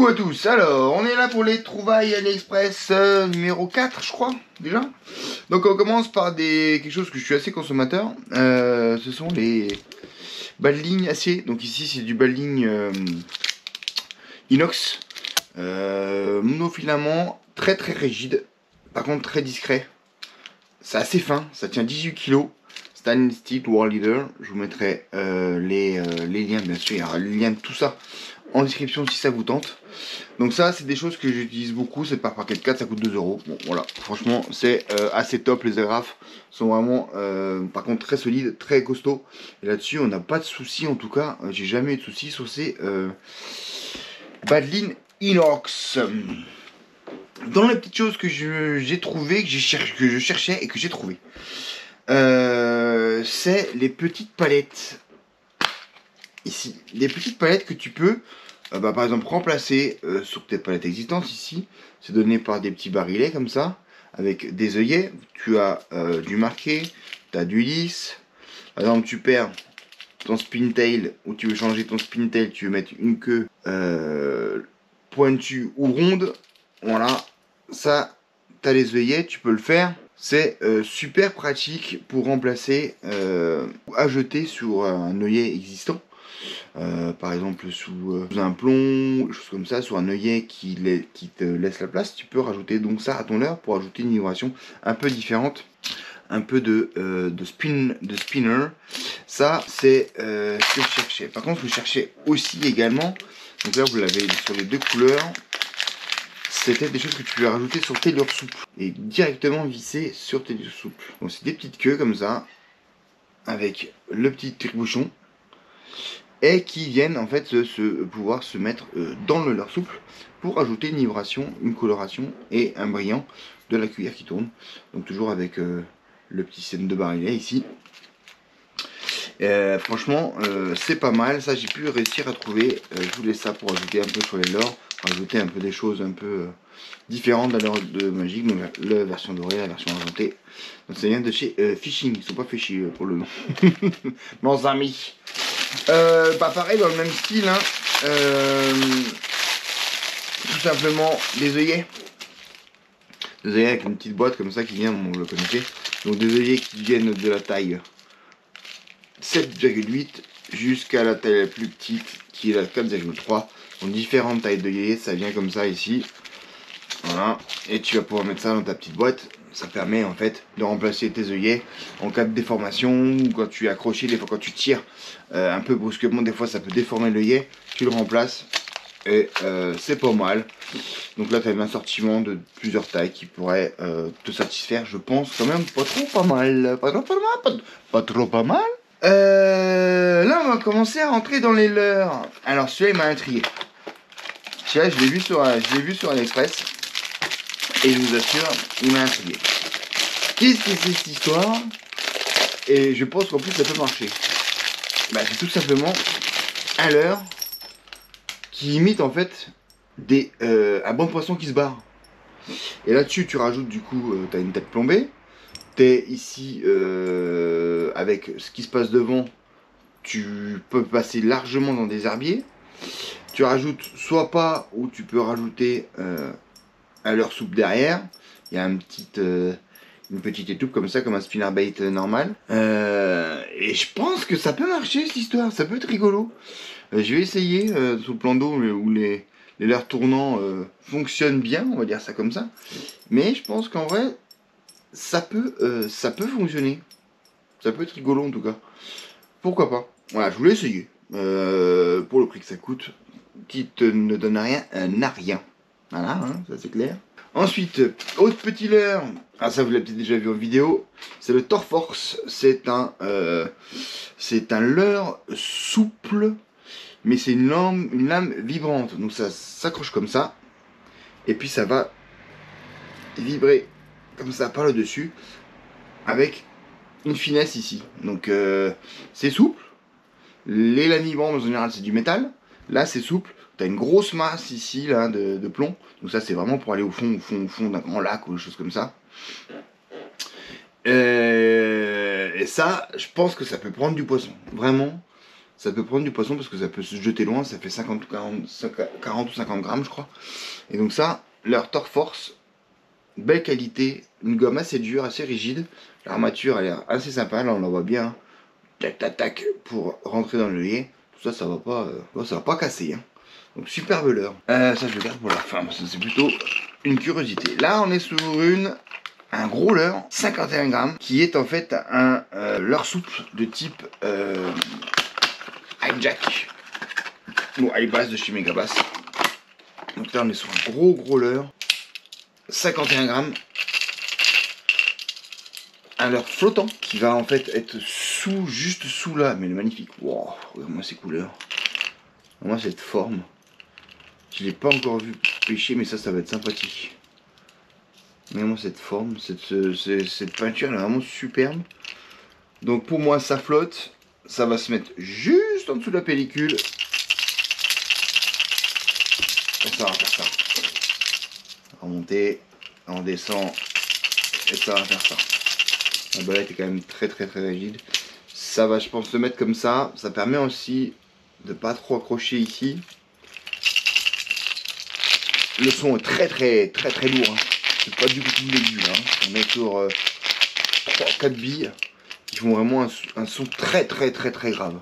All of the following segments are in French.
Coucou à tous, alors on est là pour les trouvailles AliExpress numéro 4 je crois déjà. Donc on commence par quelque chose que je suis assez consommateur, ce sont les balles lignes acier. Donc ici c'est du balle ligne inox, monofilament, très rigide, par contre très discret. C'est assez fin, ça tient 18 kg. Stainless Steel World Leader. Je vous mettrai les liens, bien sûr, il y aura le lien de tout ça en description si ça vous tente. Donc ça, c'est des choses que j'utilise beaucoup. Cette par paquet de 4, ça coûte 2 €. Bon, voilà, franchement, c'est assez top. Les agrafes sont vraiment, par contre, très solides, très costauds. Et là-dessus, on n'a pas de soucis, en tout cas. J'ai jamais eu de soucis sur ces balles lignes inox. Dans les petites choses que j'ai trouvées, que je cherchais et que j'ai trouvé, c'est les petites palettes. Ici, des petites palettes que tu peux, par exemple, remplacer sur tes palettes existantes. Ici, c'est donné par des petits barilets comme ça, avec des œillets. Tu as du marqué, tu as du lisse. Par exemple, tu perds ton spin tail, ou tu veux changer ton spin tail, tu veux mettre une queue pointue ou ronde. Voilà, ça, tu as les œillets, tu peux le faire. C'est super pratique pour remplacer ou ajouter sur un œillet existant. Par exemple sous un plomb, choses comme ça, sur un œillet qui te laisse la place, tu peux rajouter donc ça à ton leurre pour ajouter une vibration un peu différente, un peu de spinner. Ça c'est ce que je cherchais. Par contre, je cherchais aussi également, donc là vous l'avez sur les deux couleurs, c'était des choses que tu peux rajouter sur tes leurres souples et directement visser sur tes leurres souples. Donc c'est des petites queues comme ça, avec le petit tire-bouchon, et qui viennent en fait pouvoir se mettre dans le leurre souple pour ajouter une vibration, une coloration et un brillant de la cuillère qui tourne. Donc toujours avec le petit scène de barillet ici. Franchement c'est pas mal, ça j'ai pu réussir à trouver. Je voulais ça pour ajouter un peu sur les leurres, ajouter un peu des choses un peu différentes de la leurre de magique. Donc la version dorée, la version argentée. Donc ça vient de chez Fishing, ils sont pas fait chier pour le nom. Bons amis. Pareil dans le même style, hein. Tout simplement des œillets. Des œillets avec une petite boîte comme ça qui vient, vous le connaissez. Donc des œillets qui viennent de la taille 7,8 jusqu'à la taille la plus petite qui est la 4,3. Donc différentes tailles d'œillets, ça vient comme ça ici. Voilà, et tu vas pouvoir mettre ça dans ta petite boîte. Ça permet en fait de remplacer tes œillets en cas de déformation, ou quand tu es accroché, des fois quand tu tires un peu brusquement, des fois ça peut déformer l'œillet, tu le remplaces et c'est pas mal. Donc là tu as un assortiment de plusieurs tailles qui pourrait te satisfaire, je pense quand même pas trop pas mal. Pas trop pas mal. Là on va commencer à rentrer dans les leurres. Alors celui-là il m'a intrigué. Celui-là je l'ai vu sur AliExpress. Et je vous assure, il m'a intrigué. Qu'est-ce que c'est cette histoire? Et je pense qu'en plus ça peut marcher. Bah, c'est tout simplement un leurre qui imite en fait un bon poisson qui se barre. Et là-dessus tu rajoutes du coup, tu as une tête plombée. T'es ici avec ce qui se passe devant, tu peux passer largement dans des herbiers. Tu rajoutes soit pas, ou tu peux rajouter un leurre souple derrière. Il y a une petite étoupe comme ça, comme un spinnerbait normal. Et je pense que ça peut marcher cette histoire, ça peut être rigolo. Je vais essayer sous le plan d'eau où les leurres tournants fonctionnent bien, on va dire ça comme ça. Mais je pense qu'en vrai, ça peut fonctionner. Ça peut être rigolo en tout cas. Pourquoi pas? Voilà, je voulais essayer. Pour le prix que ça coûte, qui ne donne rien, n'a rien. Voilà, hein, ça c'est clair. Ensuite, autre petit leurre, ça vous l'avez peut-être déjà vu en vidéo, c'est le Torforce. C'est un leurre souple, mais c'est une lame vibrante. Donc ça s'accroche comme ça, et puis ça va vibrer comme ça par le dessus, avec une finesse ici. Donc c'est souple. Les lames vibrantes en général c'est du métal. Là c'est souple. T'as une grosse masse ici là de plomb. Donc ça c'est vraiment pour aller au fond d'un grand lac ou des choses comme ça. Et ça, je pense que ça peut prendre du poisson. Vraiment, Ça peut prendre du poisson parce que ça peut se jeter loin, ça fait 40 ou 50 grammes je crois. Et donc ça, leur Torque Force, belle qualité, une gomme assez dure, assez rigide. L'armature a l'air assez sympa, là on la voit bien. Tac tac tac pour rentrer dans le lait. Tout ça, ça va pas casser. Hein. Donc superbe leurre. Ça je le garde pour la fin, parce que c'est plutôt une curiosité. Là on est sur un gros leurre, 51 grammes, qui est en fait un leurre souple de type hijack. Ou high bass de chez Megabass. Donc là on est sur un gros leurre. 51 grammes. Un leurre flottant qui va en fait être juste sous là. Mais le magnifique. Wow, regarde-moi ces couleurs. Moi cette forme. Je l'ai pas encore vu pêcher, mais ça va être sympathique. Regarde-moi cette forme, cette peinture elle est vraiment superbe. Donc pour moi ça flotte. Ça va se mettre juste en dessous de la pellicule. Et ça va faire ça. Remonter, on descend et ça va faire ça. La balette est quand même très rigide. Ça va je pense se mettre comme ça. Ça permet aussi de pas trop accrocher ici. Le son est très lourd. Hein. C'est pas du tout aigu là. Hein. On est sur 3-4 billes qui font vraiment un son très grave.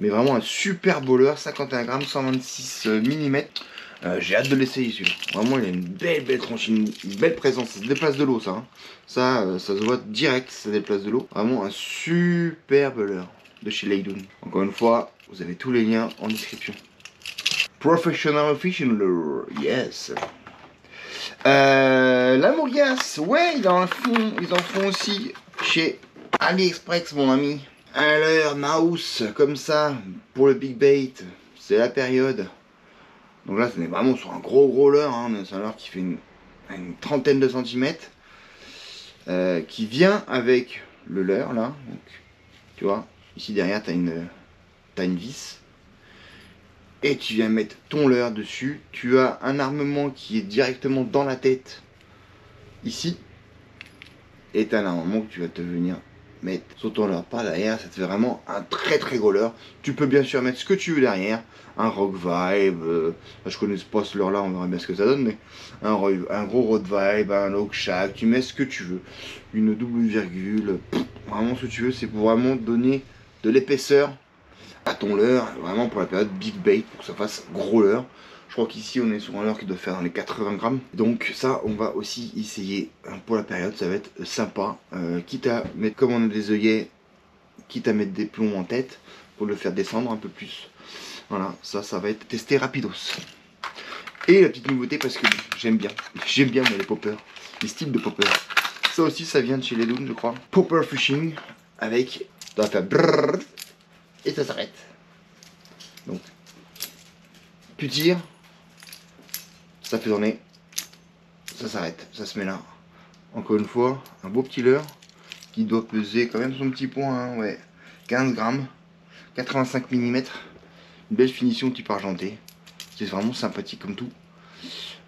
Mais vraiment un super bowler, 51 grammes, 126 mm. J'ai hâte de l'essayer celui-là. Vraiment il a une belle tronche, une belle présence. Ça se déplace de l'eau ça. Hein. Ça se voit direct, ça déplace de l'eau. Vraiment un superbe leurre de chez Laydoun. Encore une fois, vous avez tous les liens en description. Professional Fishing Lure, yes. La Mourgas, ouais, ils en font aussi chez AliExpress mon ami. Un leurre mouse comme ça pour le big bait, c'est la période. Donc là, on est vraiment sur un gros leurre. Hein. C'est un leurre qui fait une trentaine de centimètres. Qui vient avec le leurre là. Donc, tu vois, ici derrière, tu as une vis. Et tu viens mettre ton leurre dessus. Tu as un armement qui est directement dans la tête. Ici. Et tu as un armement que tu vas te venir mettre sur ton leurre par derrière. Ça te fait vraiment un très gros leurre. Tu peux bien sûr mettre ce que tu veux derrière. Un Rock Vibe, je connais pas ce leurre là, on verra bien ce que ça donne, mais un gros Rock Vibe, un Oak Shack, tu mets ce que tu veux, une double virgule, vraiment ce que tu veux, c'est pour vraiment donner de l'épaisseur à ton leurre, vraiment pour la période big bait, pour que ça fasse gros leurre. Je crois qu'ici on est sur un leurre qui doit faire dans les 80 grammes, donc ça on va aussi essayer pour la période, ça va être sympa, quitte à mettre comme on a des œillets, quitte à mettre des plombs en tête, pour le faire descendre un peu plus. Voilà, ça va être testé rapidos. Et la petite nouveauté, parce que j'aime bien moi les poppers, les styles de poppers. Ça aussi, ça vient de chez Laydoun, je crois. Popper Fishing, avec, ça va faire brrr, et ça s'arrête. Donc, tu tires, ça fait tourner, ça s'arrête, ça se met là. Encore une fois, un beau petit leurre, qui doit peser quand même son petit poids, hein, ouais, 15 grammes, 85 mm. Une belle finition type argenté. C'est vraiment sympathique comme tout.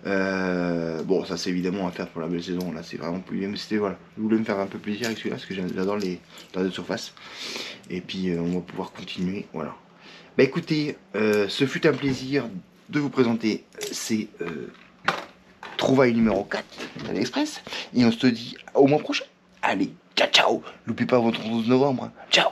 Bon, ça c'est évidemment à faire pour la belle saison. Là, c'est vraiment plus. Mais c'était voilà. Je voulais me faire un peu plaisir avec celui-là parce que j'adore les leurres de surface. Et puis on va pouvoir continuer. Voilà. Bah écoutez, ce fut un plaisir de vous présenter ces trouvailles numéro 4 d'AliExpress. Et on se dit au mois prochain. Allez, ciao. N'oubliez pas votre 11 novembre. Ciao.